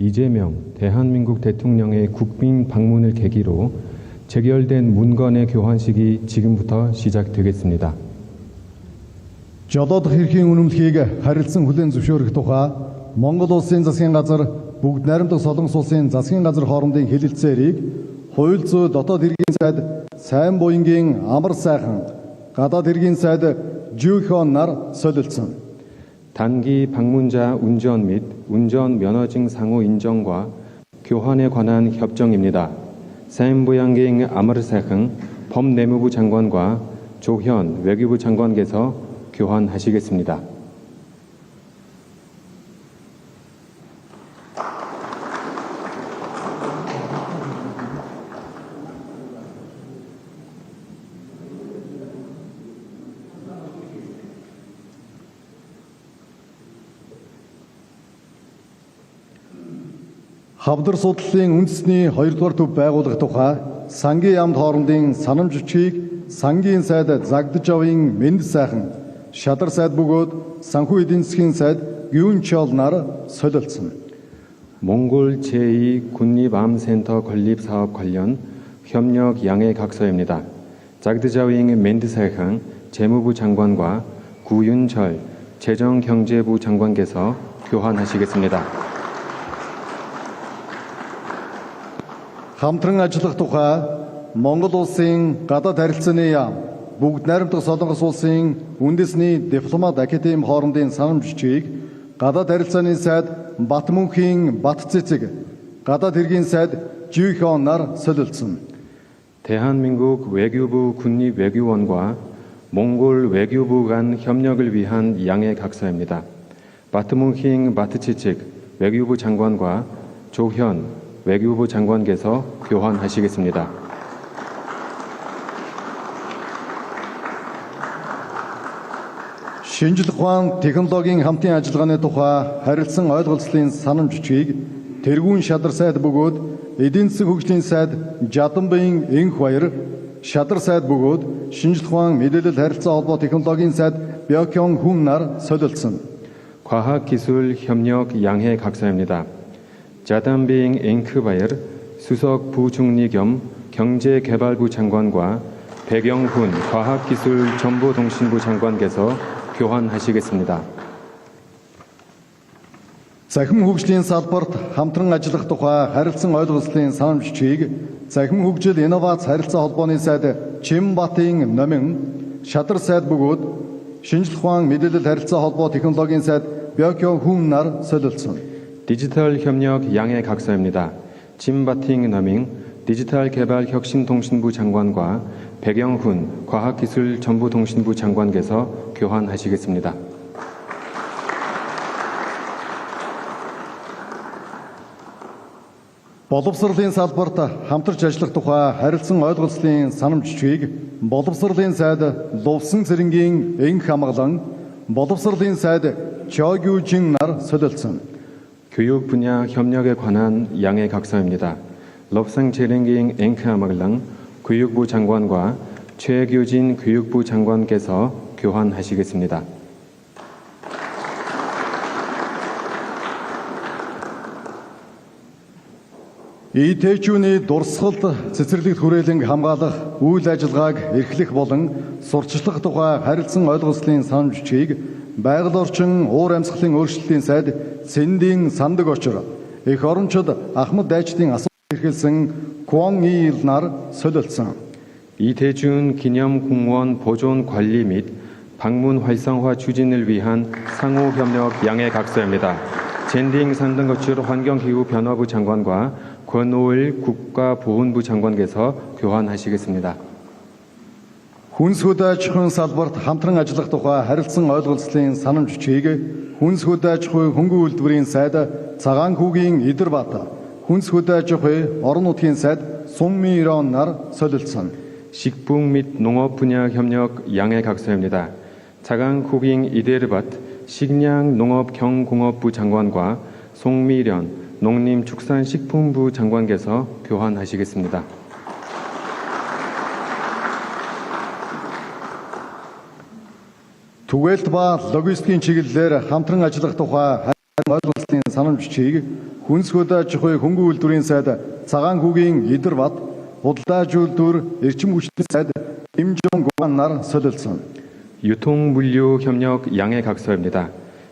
이재명 대한민국 대통령의 국빈 방문을 계기로 재결된 문건의 교환식이 지금부터 시작되겠습니다. Жолоодох эрхийн үнэмлэхийг харилцан хүлээн зөвшөөрөх тухай Монгол Улсын засгийн газар бүгд найрамдах Солонгос Улсын засгийн газар хоорондын хэлэлцээрийг хууль зүйн дотоод хэргийн сайд сайн буянгийн амар сайхан гадаад хэргийн сайд Жюхон нар солилцсон. 단기 방문자 운전 및 운전 면허증 상호 인정과 교환에 관한 협정입니다. 사인부양갱 아마르사흥 법내무부 장관과 조현 외교부 장관께서 교환하시겠습니다. Хавдар судлалын үндэсний 2-р төв байгуулах тухай сангийн яамд хоорондын санамж бичгийг сангийн сайд Загдаж авын Мэнд сайхан Шадар сайд бөгөөд санхүү эдийн засгийн сайд Гюнчол нар солилцсон. 몽골 제2 국립암센터 건립사업 관련 협력 양해 각서입니다. 자그드자윙 멘드사항 재무부 장관과 구윤철 재정경제부 장관께서 교환하시겠습니다. Хамтран ажиллах тухай Монгол Улсын гадаад харилцааны яам бүгд найрамдах Солонгос Улсын үндэсний дипломат академи хоорондын санамж бичгийг гадаад харилцааны сайд Батмөнхийн Батцэцэг гадаад хэргийн сайд Жюхон нар солилцсон. 대한민국 외교부 국립외교원과 몽골 외교부 간 협력을 위한 양해 각서입니다. 바트문힝 바트치칙 외교부 장관과 조현 외교부 장관께서 교환하시겠습니다. Шинжлэх ухаан технологийн хамтын ажиллагааны тухай харилцан ойлголцлын санамж бичгийг тэргүүн Шадар сайд бөгөөд эдийн засгийн хөгжлийн сайд Жаданбын Энх баяр Шадар сайд бөгөөд шинжлэх ухаан мэдээлэл харилцаа холбоо технологийн сайд Бёкён Хүн нар солилцсон. 과학기술 협력 양해 각서입니다. 자담빙 앵크바이어 수석 부총리 겸 경제개발부 장관과 백영훈 과학기술정보통신부 장관께서 교환하시겠습니다. Захим хөгжлийн салбарт хамтран ажиллах тухай харилцан ойлголцлын санамж бичгийг Захим хөгжил инновац харилцаа холбооны сайд Чимбатын номин Шадар сайд бөгөөд шинжлэх ухаан мэдээлэл харилцаа холбоо технологийн сайд Бёкён Хүн нар солилцсон. 디지털 협력 양해 각서입니다. 짐바팅 너밍 디지털 개발 혁신통신부 장관과 백영훈 과학기술정보통신부 장관께서 교환하시겠습니다. Боловсролын салбарт хамтарч ажиллах тухай харилцан ойлголцлын санамж бичгийг боловсролын сайд Лувсан цэрэнгийн Энх хамгаалан боловсролын сайд Чогюжин нар солилцсон. 교육 분야 협력에 관한 양해 각서입니다. 럽상 제랭ging 앵크아마글랑 교육부 장관과 최규진 교육부 장관께서 교환하시겠습니다. ИТ-чүүний дурсгалд цэцэрлэгт хүрээлэн хамгаалах үйл ажиллагааг эрхлэх болон сурчлах тухай харилцан ойлголцлын санамж бичгийг байгаль орчин уур амьсгалын өөрчлөлтийн сайд Сэндийн сандаг очор их орончид Ахмад дайчдын асуулт эрхэлсэн Куон Ил нар солилцсон. 이대준 기념 공무원 보존 관리 및 방문 활성화 추진을 위한 상호 협력 양해 각서입니다. 젠딩 산등거출 환경기후 변화부 장관과 권오일 국가보훈부 장관께서 교환하시겠습니다. Хүнс хөдөөж салбарт хамтран ажиллах тухай харилцан ойлголцлын санамж бичгийг Хүнс хөдөөж хөнгөн үйлдвэрийн сайд Цагаан хүүгийн Идэрбат, Хүнс хөдөөж орон нутгийн сайд Сунмирон нар солилцсон. 식품 및 농업 분야 협력 양해 각서입니다. 차강 쿠깅 이데르밭 식량 농업 경공업부 장관과 송미련 농림축산식품부 장관께서 교환하시겠습니다. Түгээлт ба логистикийн чиглэлээр хамтран ажиллах тухай ойлголцлын санамж бичгийг Хүнсгөөд аж ахуй хөнгөн үйлдвэрийн сайд Цагаан хүүгийн Идэр Бат, Худалдаж үйлдвэр эрчим хүчний сайд Ким Жонг нар солилцсон. 유통물류협력 양해각서입니다.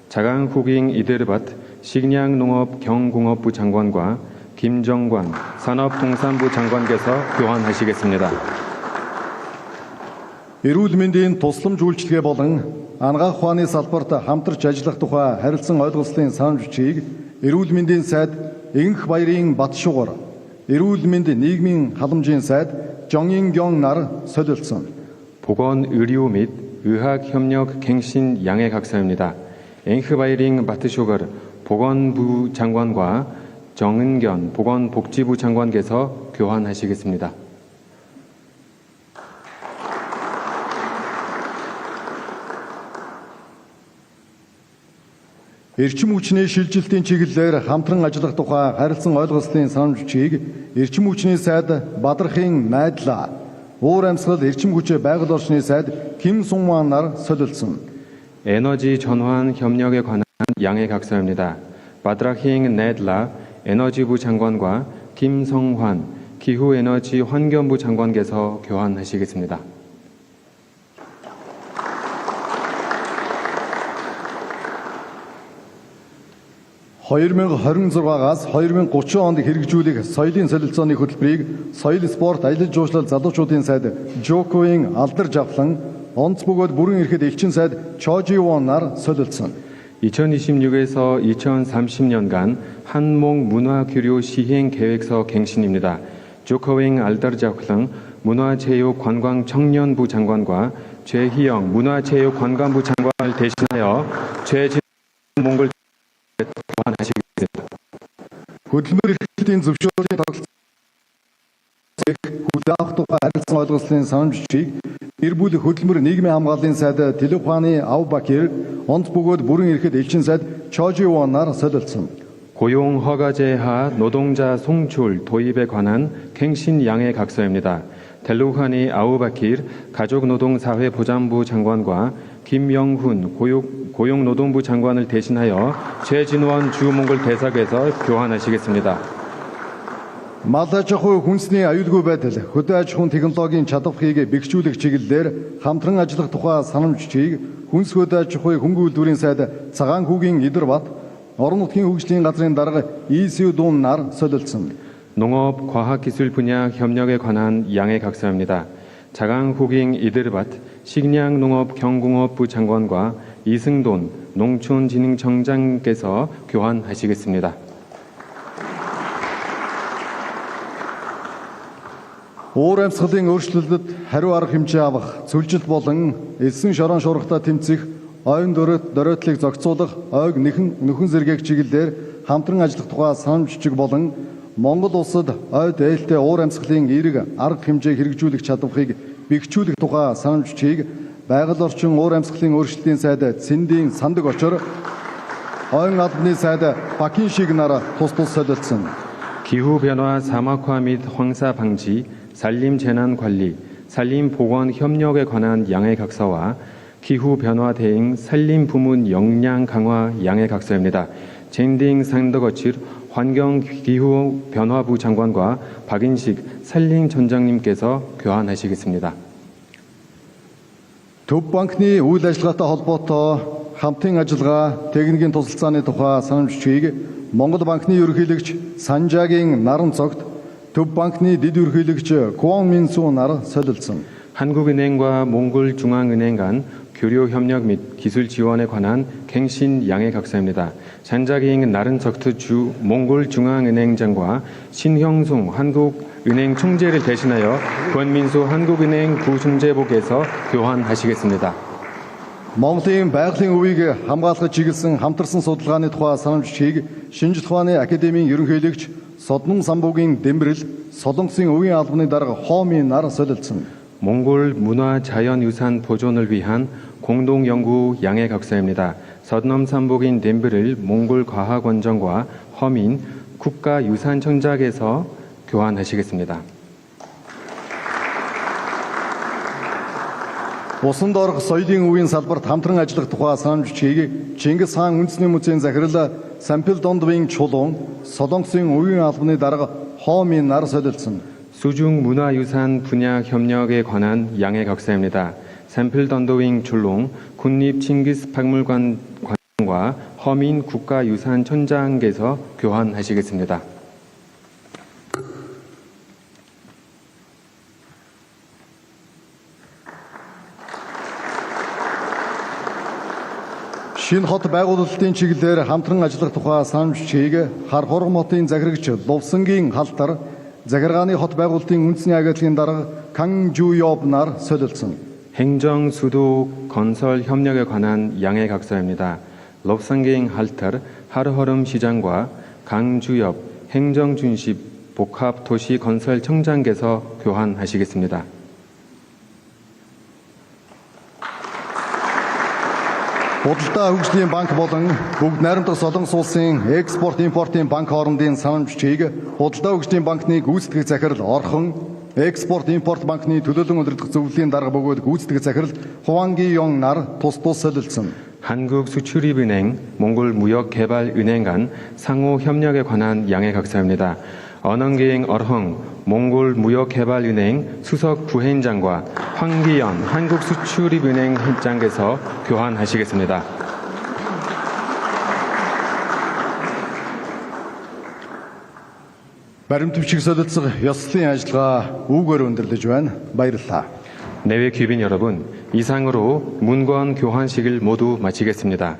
자강후ging 이데르밭 식량농업 경공업부 장관과 김정관 산업통상부 장관께서 교환하시겠습니다. Эрүүл мэндийн тусламж үйлчилгээ болон анагаах ухааны салбарт хамтарч ажиллах тухай харилцан ойлголцлын санамж бичгийг Эрүүл мэндийн сайд Игэнх баярын Батшуугар, Эрүүл мэнд нийгмийн халамжийн сайд 정인경 нар солилцсон. 보건의료 및 의학협력 갱신 양해각서입니다. 앵흐바이링 바트쇼거 보건부 장관과 정은견 보건복지부 장관께서 교환하시겠습니다. Эрчим хүчний шилжилтийн чиглэлээр хамтран ажиллах тухай харилцан ойлголцлын санамж бичгийг Эрчим хүчний сайд Бадрахын найдлаа, уур амьсгал эрчим хүч байгаль орчны сайд Ким Сунгван нар солилцсон. 에너지 전환 협력에 관한 양해각서입니다. 바드라힝 네들라 에너지부 장관과 김성환 기후에너지 환경부 장관께서 교환하시겠습니다. (2026-аас 2030 онд хэрэгжүүлэх соёлын солилцооны хөтөлбөрийг соёл спорт аялал жуулчлал залуучуудын сайд Жоковын алдар жавхлан онц бөгөөд бүрэн эрэхэд элчин сайд Чоживон нар солилцсон. 2026에서 2030년간 한몽 문화교류 시행 계획서 갱신입니다. 조커윙 알다르자클랑 문화체육관광청년부 장관과 최희영 문화체육관광부 장관을 대신하여 최진 몽골 교환하시겠습니다. Хөтөлбөр эрхлэлтийн зөвшөөрлийн тогтолцоог хүлээх тухай харилцан ойлголцлын санамж бичгийг гэр бүл хөтөлбөр нийгмийн хамгааллын сайд Телефаны Авбакир, онц бөгөөд бүрэн эрэхэд элчин сайд Чоживон нар солилцсон. 고용 허가제하 노동자 송출 도입에 관한 갱신 양해각서입니다. 델루하니 아우바킬 가족노동사회보장부 장관과 김영훈 고용노동부 장관을 대신하여 최진원 주몽골 대사께서 교환하시겠습니다. Мал аж ахуй хүнсний аюулгүй байдал, хөдөө аж ахуйн технологийн чадварыг бэхжүүлэх чиглэлээр хамтран ажиллах тухай санамж бичгийг Хүнс хөдөө аж ахуй хөнгөн үйлдвэрийн сайд Цагаан хүүгийн Идэр Бат, Орон нутгийн хөгжлийн газрын дарга Исүү Дун нар солилцсон. 농업 과학기술 분야 협력에 관한 양해각서입니다. 자강후깅 이데르밭 식량농업 경공업부 장관과 이승돈 농촌진흥청장께서 교환하시겠습니다. Уур амьсгалын өөрчлөлтөд хариу арга хэмжээ авах, цөлжилт болон элсэн шорон шуурхтай тэмцэх, ойн дөрөөдлийг зохицуулах, ойг нөхөн зэргийг чиглэлээр хамтран ажиллах тухай санамж бичиг болон Монгол улсад ойд ээлтэй уур амьсгалын эерэг арга хэмжээг хэрэгжүүлэх чадварыг бэхжүүлэх тухай санамж бичгийг байгаль орчин уур амьсгалын өөрчлөлтийн сайд Цэндийн Сандаг Очор, ойн албаны сайд Бакиншиг нар тус солилцсон. 기후변화 사막화 및 황사 방지, 산림재난관리, 산림보건협력에 관한 양해각서와 기후변화 대응 산림부문 역량 강화 양해각서입니다. 젠딩 산더거칠 환경기후변화부 장관과 박인식 산림청장님께서 교환하시겠습니다. Төв банкны үйл ажиллагаатай холбоотой хамтын ажиллагаа техникийн тусалцааны тухай санамж бичгийг Монгол банкны ерөнхийлөгч Санжаагийн наран цогт Төв банкны дэд ерөнхийлөгч Куон Минсу нар солилцсон. 한국은행과 몽골중앙은행 간 교류 협력 및 기술 지원에 관한 갱신 양해각서입니다. 잔자기잉 나른석트 주 몽골중앙은행장과 신형송 한국은행 총재를 대신하여 권민수 한국은행 부총재복에서 교환하시겠습니다. Монголын байгалийн өвийг хамгаалахад чиглэсэн хамтарсан судалгааны тухай санамж бичгийг Шинжлэх ухааны академийн ерөнхийлөгч Соднон самбуугийн Дэмбэрэл, Солонгосын өвийн албаны дарга Хоомын нар солилцсон. 몽골 문화자연유산 보존을 위한 공동연구 양해각서입니다. 서넘삼복인 덴브를 몽골과학원정과 허민 국가유산청장에서 교환하시겠습니다. Усан доорх соёлын өвийн салбарт хамтран ажиллах тухай санамж бичгийг Чингис хаан үндэсний музейн захирал Сампилдондвийн чулуун Солонгосын үеийн албаны дарга Хомийн нар солилцсон. 수중 문화유산 분야 협력에 관한 양해 각서입니다. 샘플던도윙 출롱 국립 칭기스 박물관 관과 허민 국가유산천장께서 교환하시겠습니다. Шинэ хот байгуулалтын чиглэлээр хамтран ажиллах тухай санамж чийг хар хорго хотын захирагч Лувсангийн халтар захиргааны хот байгуулалтын үндэсний агентлагийн дарга Кан Жуёб нар солилцсон. 행정 수도 건설 협력에 관한 양해 각서입니다. 롭상게잉 할터 하르허름 시장과 강주엽 행정준십 복합도시 건설청장께서 교환하시겠습니다. Худалдаа хөгжлийн банк болон бүгд найрамдах Солонгос улсын экспорт импортын банк хоорондын санамж чийг худалдаа хөгжлийн банкны гүйцэтгэх захирал Орхон, экспорт импорт банкны төлөөлөн удирдах зөвлөлийн дарга бөгөөд гүйцэтгэх захирал Хуанги 용 нар тус солилцсон. 한국수출입은행, 몽골무역개발은행 간 상호 협력에 관한 양해 각서입니다. 언언기행 어흥 몽골무역개발은행 수석 부회장과 황기연 한국수출입은행 회장께서 교환하시겠습니다. Баримт бичиг солилцох ёслолын ажиллагаа үүгээр өндөрлөж байна. Баярлалаа. 내외 귀빈 여러분, 이상으로 문건 교환식을 모두 마치겠습니다.